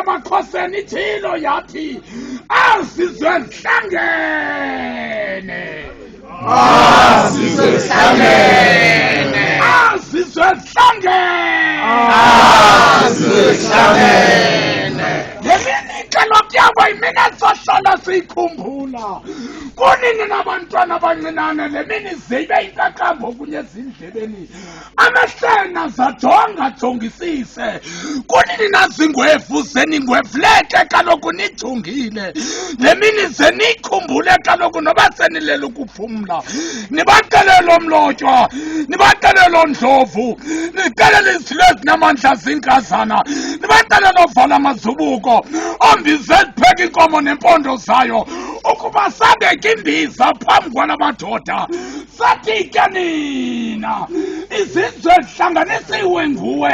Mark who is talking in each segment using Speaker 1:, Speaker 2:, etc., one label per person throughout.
Speaker 1: Amakhoseni ithilo yathi asizwe sihlangene
Speaker 2: asizwe sihlangene
Speaker 1: lemini kaloku yabo yimina sohlala siyikhumbula kunini nabantwana abancinane lemini zibe inkaqambo kunye ezindlebeni amehlena zajongisise kunini nazingwevu zeningwevuleke kaloku nijongile lemini zeniyikhumbule kaloku noba senilela ukuphumla nibaxelele omlotywa nibaxelele ondlovu nixelele izilo ezinamandla zinkazana nibaxelele ovala amazubuko ombize zipheka inkomo nempondo zayo ukuba sabeka imbiza phambi kwala madoda sathi ke nina izizwe zihlanganisiwe nguwe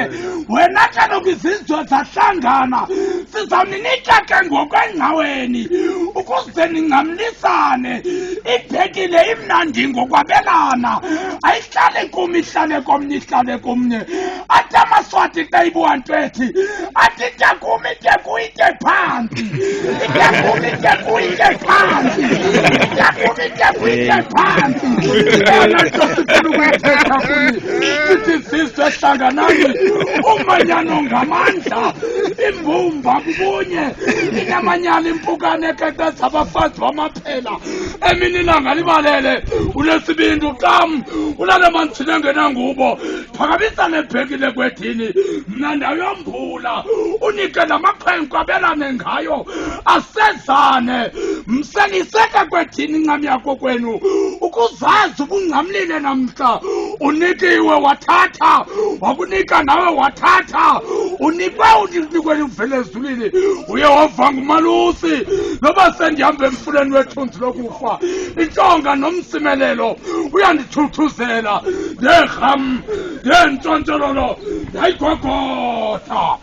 Speaker 1: wena kaloku izizwe zahlangana sizawuninika ke ngokwengcaweni ukuze ningamlisane iphekile imnandi ngokwabelana ayihlale kum ihlale komnye ihlale komnye athi amaswati xa ibuwantwethi athi itekumi itekuyite phantsi itekumi itekuyite phantsi itekumi itekuyite phantsi eyona nto sifuna ukuyithetha kuni sithi sizwe hlanganani umanyano ngamandla imbumba kubunye inamanyala impukane eqeqeza abafazi bamaphela emini ilanga libalele unesibindi uqam ulale manthini engenangubo phakamisa nebhekile kwedini mna ndayombula unike namaqhenqa abelane ngayo asezane mseliseke kwedini incam yakho kwenu ukuzazi ubungcamlile namhla unikiwe wathatha wakunika nawe wathatha unikwe unikweli uvele ezulwini uye wavanga umalusi noba sendihambe emfuleni wethunzi lokufa intlonga nomsimelelo uyandithuthuzela nderham ndentshontshololo ndayigogotha